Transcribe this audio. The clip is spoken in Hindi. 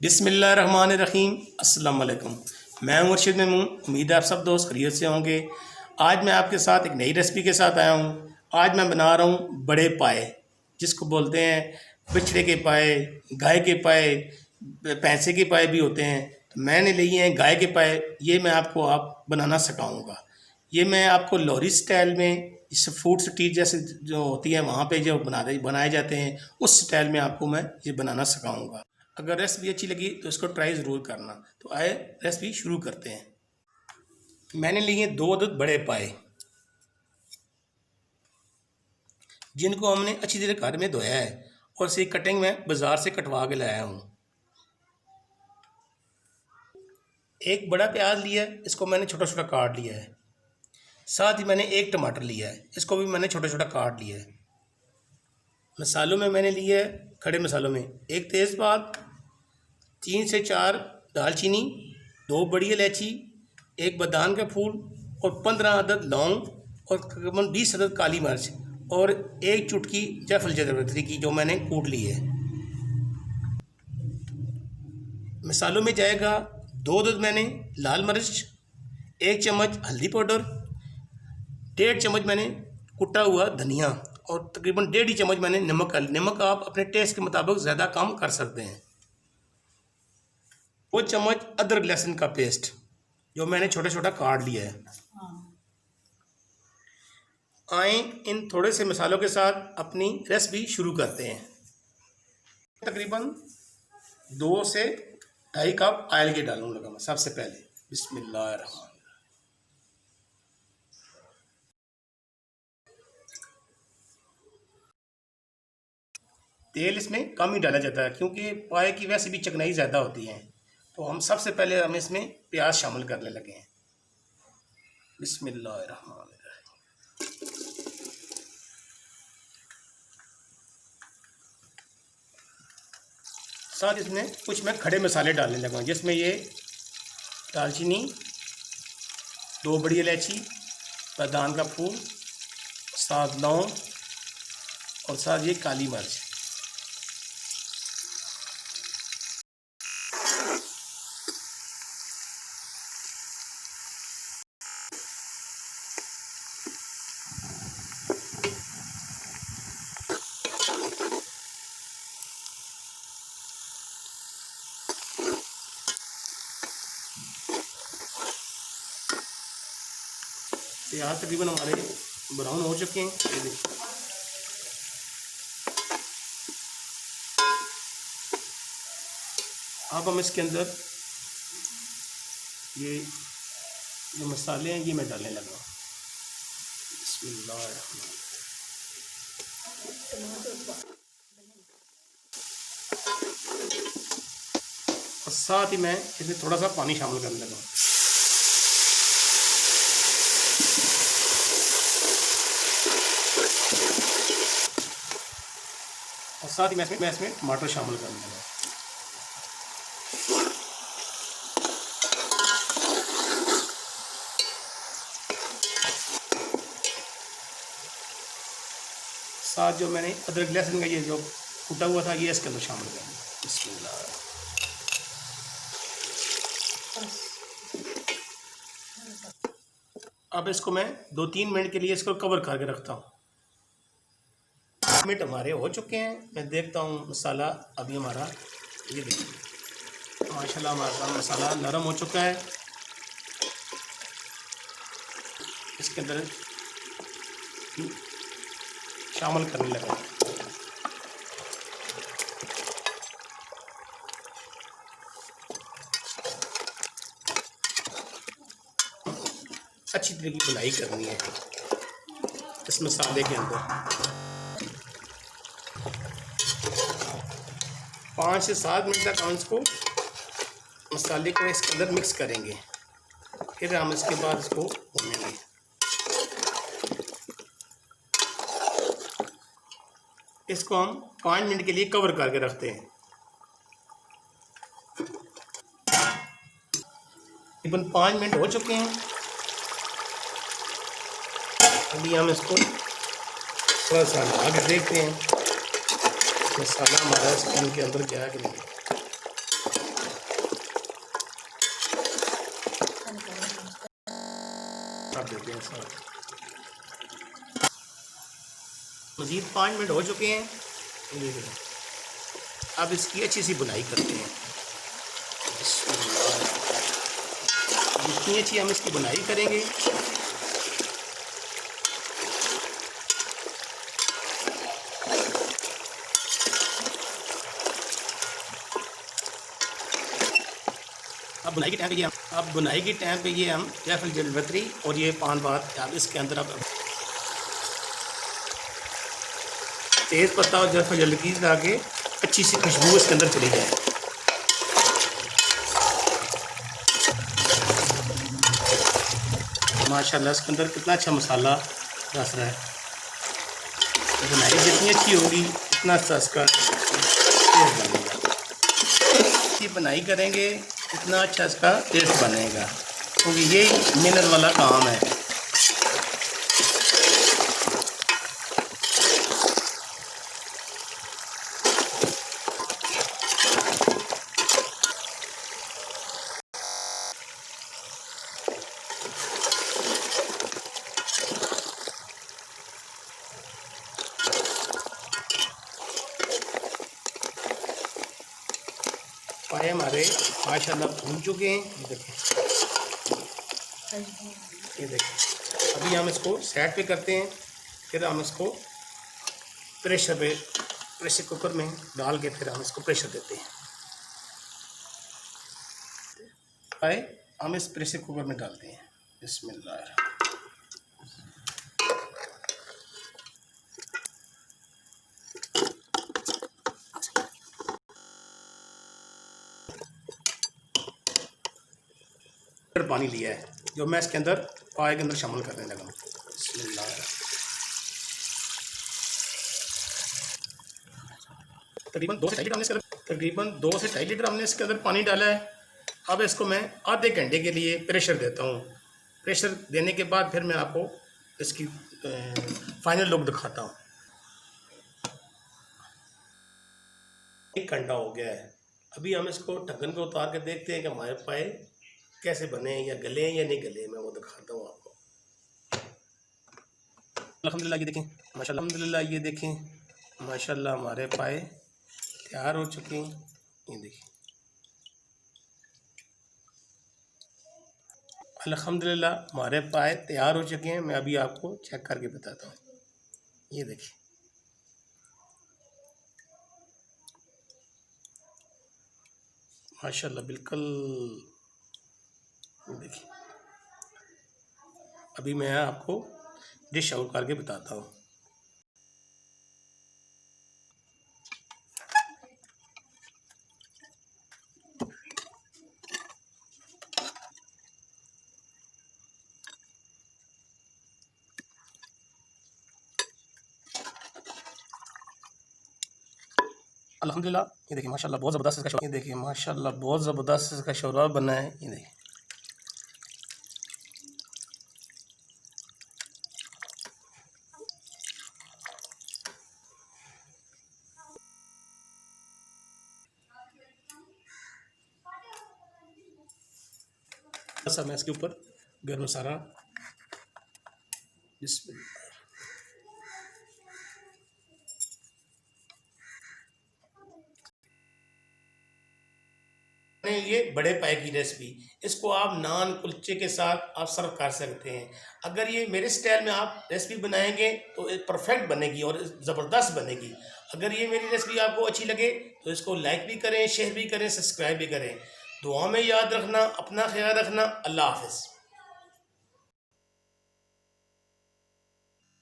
बिस्मिल्लाहिर्रहमानिर्रहीम। अस्सलाम वालेकुम। मैं मुर्शिद में हूँ। उम्मीद है आप सब दोस्त खैरियत से होंगे। आज मैं आपके साथ एक नई रेसिपी के साथ आया हूँ। आज मैं बना रहा हूँ बड़े पाए, जिसको बोलते हैं बछड़े के पाए, गाय के पाए, भैंसे के पाए भी होते हैं। तो मैंने लिए हैं गाय के पाए। ये मैं आपको बनाना सिखाऊंगा। ये मैं आपको लोरी स्टाइल में, इस फूड स्ट्रीट जैसे जो होती है वहाँ पे जो बनाए जाते हैं, उस स्टाइल में आपको मैं ये बनाना सिखाऊंगा। अगर रेसिपी अच्छी लगी तो इसको ट्राई ज़रूर करना। तो आए रेसिपी शुरू करते हैं। मैंने लिए 2 अदद बड़े पाए, जिनको हमने अच्छी तरह घर में धोया है और इसे कटिंग में बाज़ार से कटवा के लाया हूँ। एक बड़ा प्याज लिया है, इसको मैंने छोटा छोटा काट लिया है। साथ ही मैंने एक टमाटर लिया है, इसको भी मैंने छोटा छोटा काट लिया है। मसालों में मैंने लिया है, खड़े मसालों में एक तेज़पात, 3 से 4 दालचीनी, 2 बड़ी इलायची, 1 बादाम का फूल और 15 अदद लौंग और तकरीबन 20 अदद काली मिर्च और 1 चुटकी जायफल जावित्री की जो मैंने कूट ली है। मसालों में जाएगा 2 अदद मैंने लाल मिर्च, 1 चम्मच हल्दी पाउडर, 1.5 चम्मच मैंने कुटा हुआ धनिया और तकरीबन 1.5 चम्मच मैंने नमक आप अपने टेस्ट के मुताबिक ज़्यादा कम कर सकते हैं। 2 चम्मच अदरक लहसुन का पेस्ट जो मैंने छोटा छोटा काट लिया है। आए इन थोड़े से मसालों के साथ अपनी रेसिपी शुरू करते हैं। तकरीबन 2 से 2.5 कप ऑयल के डालूंगा मैं सबसे पहले। बिस्मिल्लाहिर्रहमानिर्रहीम। तेल इसमें कम ही डाला जाता है क्योंकि पाए की वैसे भी चिकनाई ज़्यादा होती है। तो हम सबसे पहले हम इसमें प्याज शामिल करने लगे हैं। बिस्मिल्लाहिर्रहमानिर्रहीम। साथ इसमें कुछ मैं खड़े मसाले डालने लगा हूँ, जिसमें ये दालचीनी, 2 बड़ी इलायची, बादाम का फूल, 7 लौंग और साथ ये काली मिर्च। प्याज तकरीबन हमारे ब्राउन हो चुके हैं। ये देखिए अब हम इसके अंदर ये जो मसाले हैं ये मैं डालने लगा हूँ। बिस्मिल्लाहिर्रहमानिर्रहीम। और साथ ही मैं इसमें थोड़ा सा पानी शामिल करने लगा हूँ। और साथ ही मैं इसमें टमाटर शामिल करने लगा। साथ जो मैंने अदरक लहसुन का ये जो कूटा हुआ था ये इसके अंदर शामिल करना। बिस्मिल्लाह। अब इसको मैं 2-3 मिनट के लिए इसको कवर करके रखता हूँ। मिनट हमारे हो चुके हैं। मैं देखता हूँ मसाला अभी हमारा, ये देखिए माशाल्लाह हमारा मसाला नरम हो चुका है। इसके अंदर शामिल करने लगा। अच्छी तरह की बुनाई करनी है इस मसाले के अंदर। 5 से 7 मिनट तक हम इसको मसाले को इसके अंदर मिक्स करेंगे। फिर हम इसके बाद इसको भूनेंगे। इसको हम 5 मिनट के लिए कवर करके रखते हैं। तकरीबन 5 मिनट हो चुके हैं। अभी हम इसको थोड़ा सा हिला के देखते हैं मसाला हमारा इसके अंदर गया कि नहीं। मज़ीद 5 मिनट हो चुके हैं। ये देखिए, अब इसकी अच्छी सी बुनाई करते हैं। जितनी अच्छी हम इसकी बुनाई करेंगे अब बुनाई के टाइम पे ये हम जायफल जलवतरी और ये पान बात अब इसके अंदर अब तेज़ पत्ता और जायफल जलवतरी डाके अच्छी सी खुशबू इसके अंदर चली जाए। माशाल्लाह इसके अंदर कितना अच्छा मसाला रस रहा है। बुनाई जितनी अच्छी होगी उतना अच्छा इसका टेस्ट बनेगा। अच्छी बुनाई करेंगे इतना अच्छा इसका टेस्ट बनेगा, क्योंकि यही मेहनत वाला काम है। पाए हमारे माशाल्लाह भून चुके हैं। ये देखें अभी हम इसको साइड पे करते हैं, फिर हम इसको प्रेशर कुकर में डाल के फिर हम इसको प्रेशर देते हैं। पाए हम इस प्रेशर कुकर में डालते हैं। बिस्मिल्लाह। पानी लिया है जो मैं इसके अंदर पाए के अंदर शामिल करने लगा। तकरीबन 2 से 2.5 लीटर हमने इसके अंदर पानी डाला है। अब इसको मैं आधे घंटे के लिए प्रेशर देता हूँ। प्रेशर देने के बाद फिर मैं आपको इसकी फाइनल लुक दिखाता हूँ। 1 घंटा हो गया है। अभी हम इसको ढक्कन को उतार के देखते हैं कि हमारे पाए कैसे बने या गले या नहीं गले, मैं वो दिखाता हूँ आपको। अल्हम्दुलिल्लाह ये देखें माशाल्लाह, अल्हम्दुलिल्लाह ये देखें माशाल्लाह हमारे पाए तैयार हो चुके हैं। ये देखिए अल्हम्दुलिल्लाह हमारे पाए तैयार हो चुके हैं। मैं अभी आपको चेक करके बताता हूँ। ये देखिए माशाल्लाह बिल्कुल। देखिए अभी मैं आपको डिश आउट करके बताता हूँ। अल्हम्दुलिल्लाह ये देखिए माशाल्लाह बहुत ज़बरदस्त इसका शोरबा। ये देखिए माशाल्लाह बहुत ज़बरदस्त इसका शोरबा बना है। ये देखिए बस मैं इसके ऊपर गर्म मसाला ये बड़े पाए की रेसिपी, इसको आप नान कुलचे के साथ आप सर्व कर सकते हैं। अगर ये मेरे स्टाइल में आप रेसिपी बनाएंगे तो परफेक्ट बनेगी और ज़बरदस्त बनेगी। अगर ये मेरी रेसिपी आपको अच्छी लगे तो इसको लाइक भी करें, शेयर भी करें, सब्सक्राइब भी करें। दुआ में याद रखना, अपना ख्याल रखना। अल्लाह हाफ़िज़।